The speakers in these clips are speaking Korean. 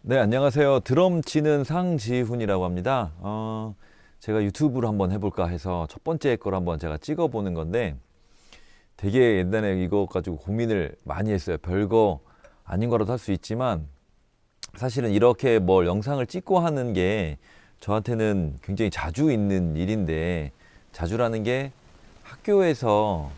네, 안녕하세요. 드럼 치는 상지훈이라고 합니다. 제가 유튜브를 한번 해볼까 해서 첫 번째 걸 한번 제가 찍어보는 건데 되게 옛날에 이거 가지고 고민을 많이 했어요. 별거 아닌 거라도 할 수 있지만 사실은 이렇게 뭘 영상을 찍고 하는 게 저한테는 굉장히 자주 있는 일인데 자주라는 게 학교에서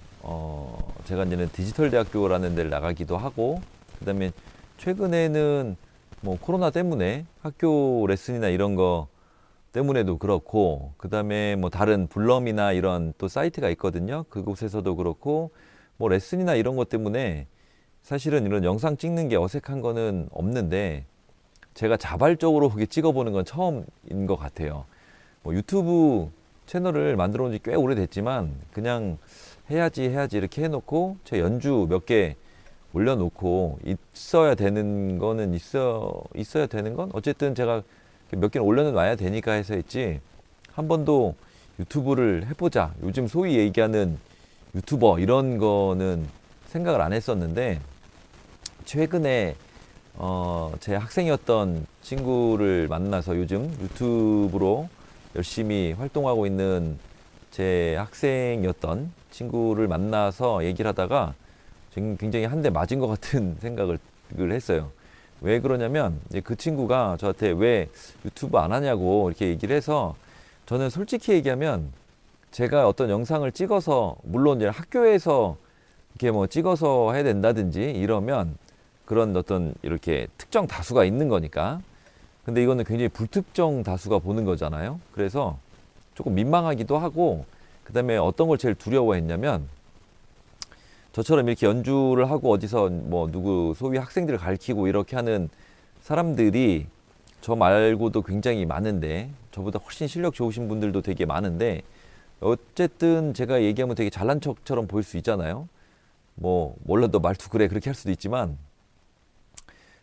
제가 이제는 디지털 대학교라는 데를 나가기도 하고 그다음에 최근에는 뭐 코로나 때문에 학교 레슨이나 이런 거 때문에도 그렇고 그다음에 뭐 다른 블럼이나 이런 또 사이트가 있거든요. 그곳에서도 그렇고 뭐 레슨이나 이런 것 때문에 사실은 이런 영상 찍는 게 어색한 거는 없는데 제가 자발적으로 그게 찍어보는 건 처음인 것 같아요. 뭐 유튜브 채널을 만들어 온 지 꽤 오래됐지만 그냥 해야지 이렇게 해놓고 제 연주 몇 개 올려놓고 있어야 되는 거는 있어야 되는 건 어쨌든 제가 몇 개는 올려놔야 되니까 해서 했지 한 번도 유튜브를 해보자 요즘 소위 얘기하는 유튜버 이런 거는 생각을 안 했었는데 최근에 제 학생이었던 친구를 만나서 요즘 유튜브로 열심히 활동하고 있는 제 학생이었던 친구를 만나서 얘기를 하다가 굉장히 한 대 맞은 것 같은 생각을 했어요. 왜 그러냐면 이제 그 친구가 저한테 왜 유튜브 안 하냐고 이렇게 얘기를 해서 저는 솔직히 얘기하면 제가 어떤 영상을 찍어서 물론 이제 학교에서 이렇게 뭐 찍어서 해야 된다든지 이러면 그런 어떤 이렇게 특정 다수가 있는 거니까. 근데 이거는 굉장히 불특정 다수가 보는 거잖아요. 그래서 조금 민망하기도 하고 그다음에 어떤 걸 제일 두려워했냐면 저처럼 이렇게 연주를 하고 어디서 뭐 누구 소위 학생들을 가르치고 이렇게 하는 사람들이 저 말고도 굉장히 많은데 저보다 훨씬 실력 좋으신 분들도 되게 많은데 어쨌든 제가 얘기하면 되게 잘난 척처럼 보일 수 있잖아요. 뭐 몰라도 말투 그래 그렇게 할 수도 있지만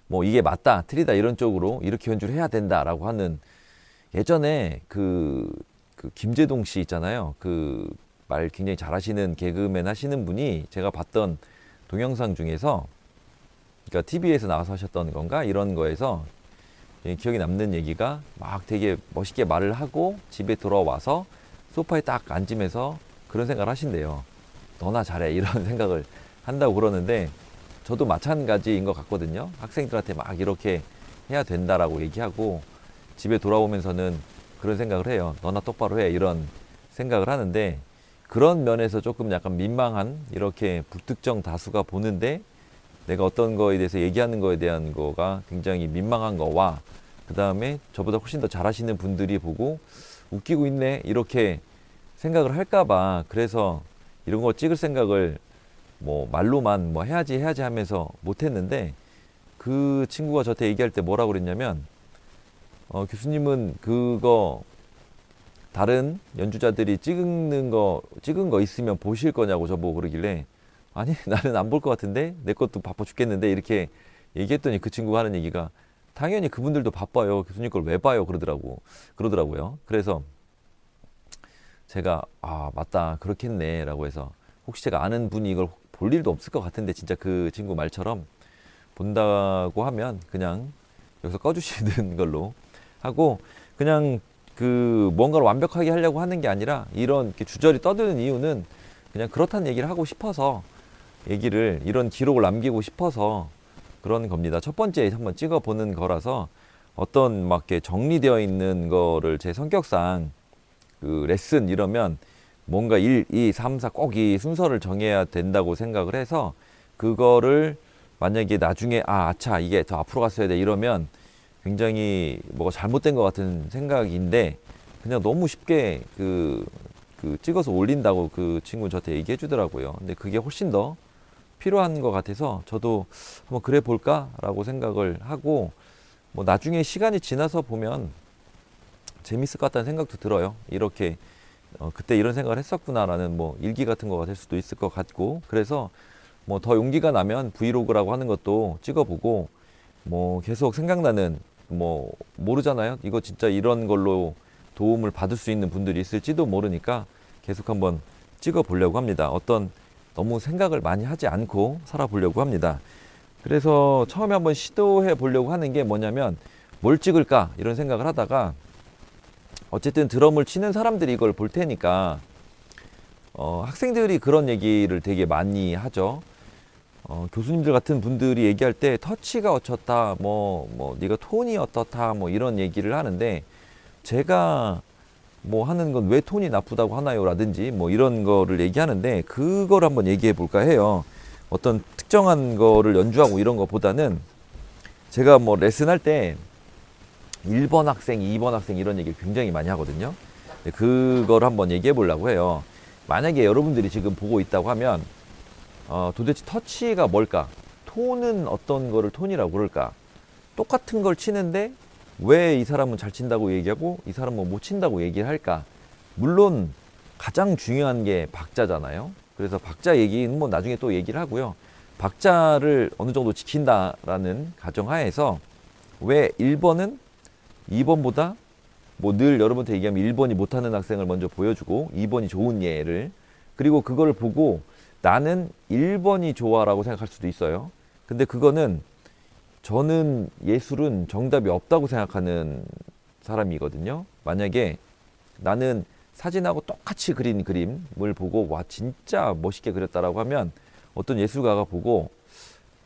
뭐 이게 맞다 틀리다 이런 쪽으로 이렇게 연주를 해야 된다라고 하는 예전에 그 김재동 씨 있잖아요. 그 말 굉장히 잘하시는 개그맨 하시는 분이 제가 봤던 동영상 중에서 그러니까 TV에서 나와서 하셨던 건가 이런 거에서 기억에 남는 얘기가 막 되게 멋있게 말을 하고 집에 돌아와서 소파에 딱 앉으면서 그런 생각을 하신대요. 너나 잘해 이런 생각을 한다고 그러는데 저도 마찬가지인 것 같거든요. 학생들한테 막 이렇게 해야 된다라고 얘기하고 집에 돌아오면서는 그런 생각을 해요. 너나 똑바로 해 이런 생각을 하는데 그런 면에서 조금 약간 민망한 이렇게 불특정 다수가 보는데 내가 어떤 거에 대해서 얘기하는 거에 대한 거가 굉장히 민망한 거와 그 다음에 저보다 훨씬 더 잘하시는 분들이 보고 웃기고 있네 이렇게 생각을 할까봐 그래서 이런 거 찍을 생각을 뭐 말로만 뭐 해야지 하면서 못했는데 그 친구가 저한테 얘기할 때 뭐라고 그랬냐면 교수님은 그거 다른 연주자들이 찍은 거 있으면 보실 거냐고 저보고 그러길래 아니 나는 안 볼 것 같은데 내 것도 바빠 죽겠는데 이렇게 얘기했더니 그 친구가 하는 얘기가 당연히 그분들도 바빠요. 교수님 걸 왜 봐요? 그러더라고요. 그래서 제가 아 맞다 그렇겠네라고 해서 혹시 제가 아는 분이 이걸 볼 일도 없을 것 같은데 진짜 그 친구 말처럼 본다고 하면 그냥 여기서 꺼주시는 걸로 하고 그냥 그 뭔가를 완벽하게 하려고 하는 게 아니라 이런 이렇게 주저리 떠드는 이유는 그냥 그렇다는 얘기를 하고 싶어서 얘기를 이런 기록을 남기고 싶어서 그런 겁니다. 첫 번째 한번 찍어보는 거라서 어떤 막 이렇게 정리되어 있는 거를 제 성격상 그 레슨 이러면 뭔가 1, 2, 3, 4 꼭 이 순서를 정해야 된다고 생각을 해서 그거를 만약에 나중에 아차 이게 더 앞으로 갔어야 돼 이러면 굉장히 뭐가 잘못된 것 같은 생각인데 그냥 너무 쉽게 그 찍어서 올린다고 그 친구 저한테 얘기해 주더라고요. 근데 그게 훨씬 더 필요한 것 같아서 저도 한번 그래 볼까라고 생각을 하고 뭐 나중에 시간이 지나서 보면 재밌을 것 같다는 생각도 들어요. 이렇게 그때 이런 생각을 했었구나라는 뭐 일기 같은 거가 될 수도 있을 것 같고 그래서 뭐 더 용기가 나면 브이로그라고 하는 것도 찍어보고 뭐 계속 생각나는 뭐 모르잖아요. 이거 진짜 이런 걸로 도움을 받을 수 있는 분들이 있을지도 모르니까 계속 한번 찍어 보려고 합니다. 어떤 너무 생각을 많이 하지 않고 살아보려고 합니다. 그래서 처음에 한번 시도해 보려고 하는 게 뭐냐면 뭘 찍을까 이런 생각을 하다가 어쨌든 드럼을 치는 사람들이 이걸 볼 테니까 학생들이 그런 얘기를 되게 많이 하죠. 교수님들 같은 분들이 얘기할 때 터치가 어쩌다 뭐 네가 톤이 어떻다 뭐 이런 얘기를 하는데 제가 뭐 하는 건 왜 톤이 나쁘다고 하나요? 라든지 뭐 이런 거를 얘기하는데 그걸 한번 얘기해 볼까 해요. 어떤 특정한 거를 연주하고 이런 거보다는 제가 뭐 레슨할 때 1번 학생, 2번 학생 이런 얘기를 굉장히 많이 하거든요. 근데 그걸 한번 얘기해 보려고 해요. 만약에 여러분들이 지금 보고 있다고 하면 도대체 터치가 뭘까? 톤은 어떤 거를 톤이라고 그럴까? 똑같은 걸 치는데 왜 이 사람은 잘 친다고 얘기하고 이 사람은 못 친다고 얘기를 할까? 물론 가장 중요한 게 박자잖아요. 그래서 박자 얘기는 뭐 나중에 또 얘기를 하고요. 박자를 어느 정도 지킨다라는 가정하에서 왜 1번은 2번보다 뭐 늘 여러분한테 얘기하면 1번이 못하는 학생을 먼저 보여주고 2번이 좋은 예를 그리고 그걸 보고 나는 1번이 좋아라고 생각할 수도 있어요. 근데 그거는 저는 예술은 정답이 없다고 생각하는 사람이거든요. 만약에 나는 사진하고 똑같이 그린 그림을 보고 와 진짜 멋있게 그렸다라고 하면 어떤 예술가가 보고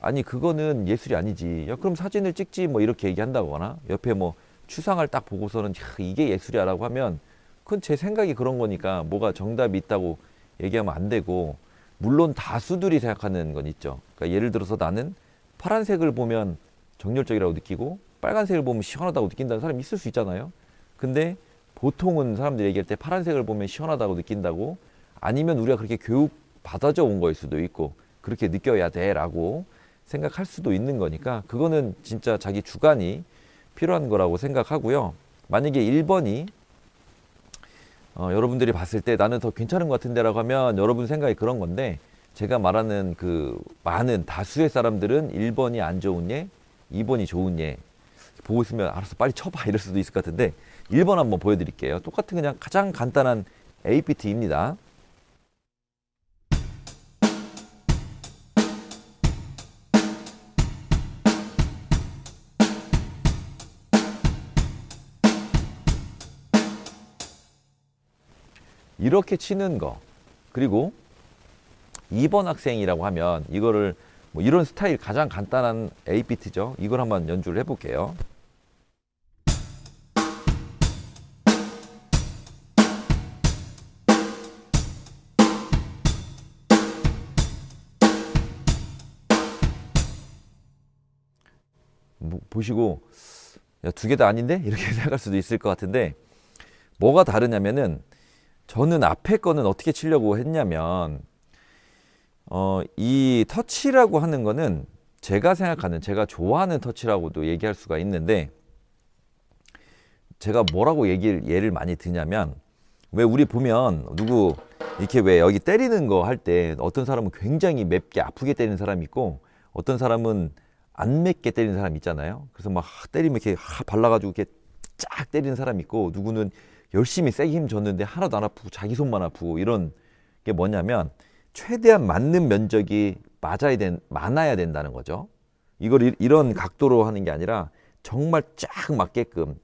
아니 그거는 예술이 아니지. 야 그럼 사진을 찍지 뭐 이렇게 얘기한다거나 옆에 뭐 추상을 딱 보고서는 이게 예술이야라고 하면 그건 제 생각이 그런 거니까 뭐가 정답이 있다고 얘기하면 안 되고 물론 다수들이 생각하는 건 있죠. 그러니까 예를 들어서 나는 파란색을 보면 정열적이라고 느끼고 빨간색을 보면 시원하다고 느낀다는 사람이 있을 수 있잖아요. 근데 보통은 사람들이 얘기할 때 파란색을 보면 시원하다고 느낀다고 아니면 우리가 그렇게 교육 받아져 온 거일 수도 있고 그렇게 느껴야 돼라고 생각할 수도 있는 거니까 그거는 진짜 자기 주관이 필요한 거라고 생각하고요. 만약에 1번이 여러분들이 봤을 때 나는 더 괜찮은 것 같은데라고 하면 여러분 생각이 그런 건데 제가 말하는 그 많은 다수의 사람들은 1번이 안 좋은 예, 2번이 좋은 예 보고 있으면 알아서 빨리 쳐봐 이럴 수도 있을 것 같은데 1번 한번 보여드릴게요. 똑같은 그냥 가장 간단한 APT입니다. 이렇게 치는 거 그리고 2번 학생이라고 하면 이거를 뭐 이런 스타일 가장 간단한 A비트죠. 이걸 한번 연주를 해볼게요. 뭐 보시고 야, 두 개 다 아닌데? 이렇게 생각할 수도 있을 것 같은데 뭐가 다르냐면은 저는 앞에 거는 어떻게 치려고 했냐면 이 터치라고 하는 거는 제가 생각하는 제가 좋아하는 터치라고도 얘기할 수가 있는데 제가 뭐라고 예를 많이 드냐면 왜 우리 보면 누구 이렇게 왜 여기 때리는 거 할 때 어떤 사람은 굉장히 맵게 아프게 때리는 사람이 있고 어떤 사람은 안 맵게 때리는 사람 있잖아요. 그래서 막 때리면 이렇게 발라가지고 이렇게 쫙 때리는 사람이 있고 누구는 열심히 세게 힘 줬는데 하나도 안 아프고 자기 손만 아프고 이런 게 뭐냐면 최대한 맞는 면적이 많아야 된다는 거죠. 이걸 이런 각도로 하는 게 아니라 정말 쫙 맞게끔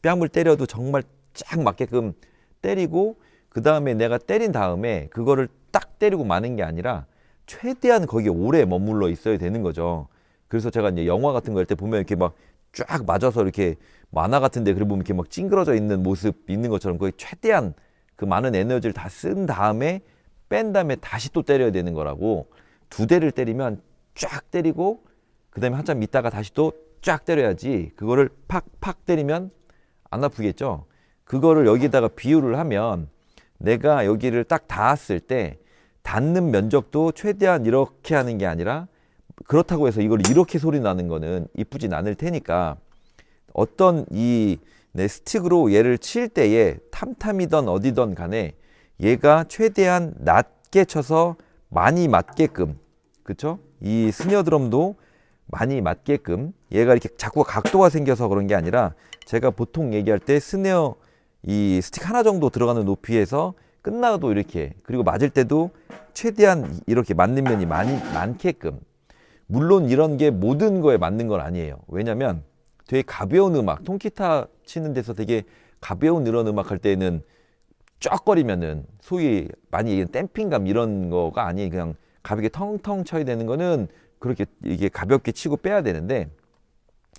뺨을 때려도 정말 쫙 맞게끔 때리고 그 다음에 내가 때린 다음에 그거를 딱 때리고 마는 게 아니라 최대한 거기에 오래 머물러 있어야 되는 거죠. 그래서 제가 이제 영화 같은 거 할 때 보면 이렇게 막 쫙 맞아서 이렇게 만화 같은데 그래 보면 이렇게 막 찡그러져 있는 모습 있는 것처럼 거의 최대한 그 많은 에너지를 다 쓴 다음에 뺀 다음에 다시 또 때려야 되는 거라고 두 대를 때리면 쫙 때리고 그 다음에 한참 있다가 다시 또 쫙 때려야지 그거를 팍팍 때리면 안 아프겠죠. 그거를 여기다가 비유를 하면 내가 여기를 딱 닿았을 때 닿는 면적도 최대한 이렇게 하는 게 아니라 그렇다고 해서 이걸 이렇게 소리 나는 거는 이쁘진 않을 테니까 어떤 내 스틱으로 얘를 칠 때에 탐탐이던 어디던 간에 얘가 최대한 낮게 쳐서 많이 맞게끔 그쵸? 이 스네어 드럼도 많이 맞게끔 얘가 이렇게 자꾸 각도가 생겨서 그런 게 아니라 제가 보통 얘기할 때 스네어 이 스틱 하나 정도 들어가는 높이에서 끝나도 이렇게 그리고 맞을 때도 최대한 이렇게 맞는 면이 많게끔 물론 이런 게 모든 거에 맞는 건 아니에요. 왜냐면 되게 가벼운 음악, 통기타 치는 데서 되게 가벼운 이런 음악 할 때는 쫙거리면은 소위 많이 얘기하는 댐핑감 이런 거가 아니에요. 그냥 가볍게 텅텅 쳐야 되는 거는 그렇게 이게 가볍게 치고 빼야 되는데,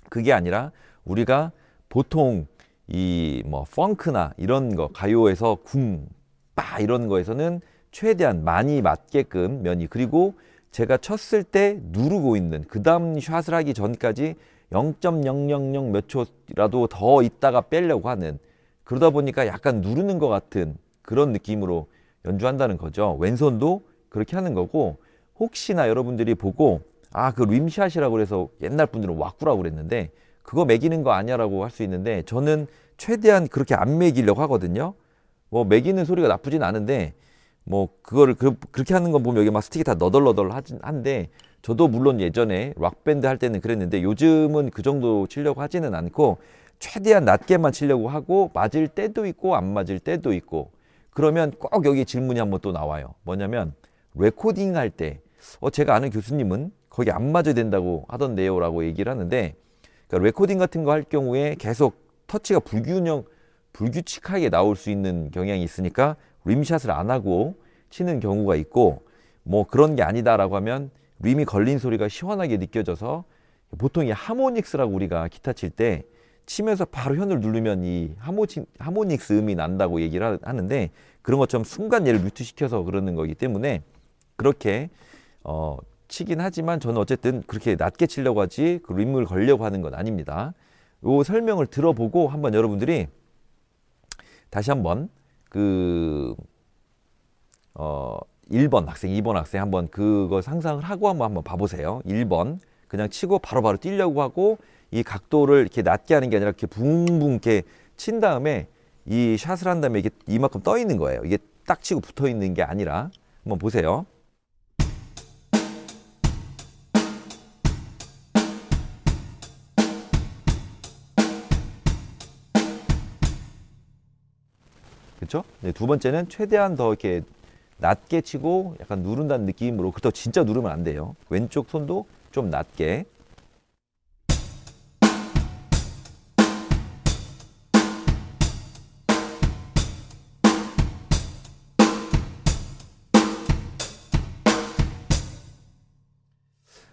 그게 아니라 우리가 보통 이 뭐 펑크나 이런 거 가요에서 쿵빠 이런 거에서는 최대한 많이 맞게끔 면이, 그리고 제가 쳤을 때 누르고 있는 그 다음 샷을 하기 전까지 0.000 몇 초라도 더 있다가 빼려고 하는, 그러다 보니까 약간 누르는 것 같은 그런 느낌으로 연주한다는 거죠. 왼손도 그렇게 하는 거고, 혹시나 여러분들이 보고 그 림샷이라고 그래서 옛날 분들은 왁구라고 그랬는데 그거 매기는 거 아니야라고 할 수 있는데, 저는 최대한 그렇게 안 매기려고 하거든요. 뭐 매기는 소리가 나쁘진 않은데 뭐 그거를 그렇게 하는 거 보면 여기 막 스틱이 다 너덜너덜 한데, 저도 물론 예전에 락밴드 할 때는 그랬는데 요즘은 그 정도 치려고 하지는 않고 최대한 낮게만 치려고 하고, 맞을 때도 있고 안 맞을 때도 있고. 그러면 꼭 여기 질문이 한번 또 나와요. 뭐냐면 레코딩 할 때 제가 아는 교수님은 거기 안 맞아야 된다고 하던데요 라고 얘기를 하는데, 그러니까 레코딩 같은 거 할 경우에 계속 터치가 불규칙하게 나올 수 있는 경향이 있으니까 림샷을 안 하고 치는 경우가 있고, 뭐 그런 게 아니다라고 하면 림이 걸린 소리가 시원하게 느껴져서, 보통 이 하모닉스라고 우리가 기타 칠 때 치면서 바로 현을 누르면 이 하모닉스 음이 난다고 얘기를 하는데, 그런 것처럼 순간 얘를 뮤트시켜서 그러는 거기 때문에 그렇게 치긴 하지만 저는 어쨌든 그렇게 낮게 치려고 하지 그 림을 걸려고 하는 건 아닙니다. 요 설명을 들어보고 한번 여러분들이 다시 한번 그 1번 학생, 2번 학생 한번 그거 상상을 하고 한번 봐보세요. 1번 그냥 치고 바로바로 뛰려고 하고, 이 각도를 이렇게 낮게 하는 게 아니라 이렇게 붕붕 이렇게 친 다음에 이 샷을 한 다음에 이게 이만큼 떠 있는 거예요. 이게 딱 치고 붙어 있는 게 아니라. 한번 보세요. 그렇죠? 네, 두 번째는 최대한 더 이렇게 낮게 치고 약간 누른다는 느낌으로. 그렇다고 진짜 누르면 안 돼요. 왼쪽 손도 좀 낮게.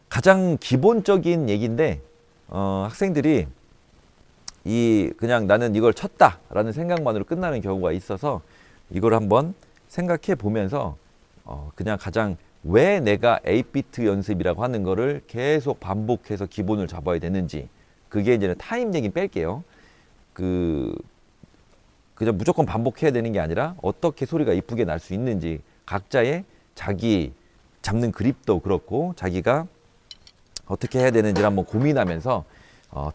가장 기본적인 얘기인데 학생들이 그냥 나는 이걸 쳤다라는 생각만으로 끝나는 경우가 있어서, 이걸 한번 생각해 보면서 그냥 가장 왜 내가 8비트 연습이라고 하는 거를 계속 반복해서 기본을 잡아야 되는지, 그게 이제 타임 얘기 뺄게요. 그냥 무조건 반복해야 되는 게 아니라 어떻게 소리가 이쁘게 날 수 있는지, 각자의 자기 잡는 그립도 그렇고 자기가 어떻게 해야 되는지를 한번 고민하면서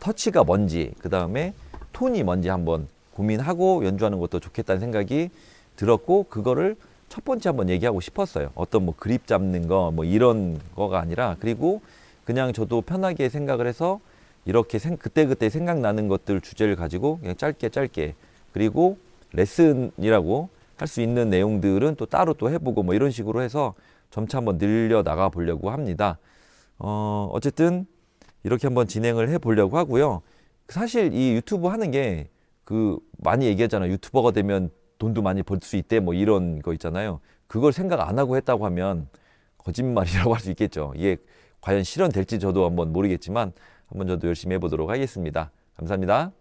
터치가 뭔지, 그 다음에 톤이 뭔지 한번 고민하고 연주하는 것도 좋겠다는 생각이 들었고, 그거를 첫 번째 한번 얘기하고 싶었어요. 어떤 뭐 그립 잡는 거 뭐 이런 거가 아니라, 그리고 그냥 저도 편하게 생각을 해서 이렇게 그때그때 생각나는 것들 주제를 가지고 그냥 짧게, 그리고 레슨이라고 할 수 있는 내용들은 또 따로 또 해보고 뭐 이런 식으로 해서 점차 한번 늘려 나가 보려고 합니다. 어쨌든 이렇게 한번 진행을 해 보려고 하고요. 사실 이 유튜브 하는 게 많이 얘기하잖아요. 유튜버가 되면 돈도 많이 벌 수 있대 뭐 이런 거 있잖아요. 그걸 생각 안 하고 했다고 하면 거짓말이라고 할 수 있겠죠. 이게 과연 실현될지 저도 한번 모르겠지만 한번 저도 열심히 해보도록 하겠습니다. 감사합니다.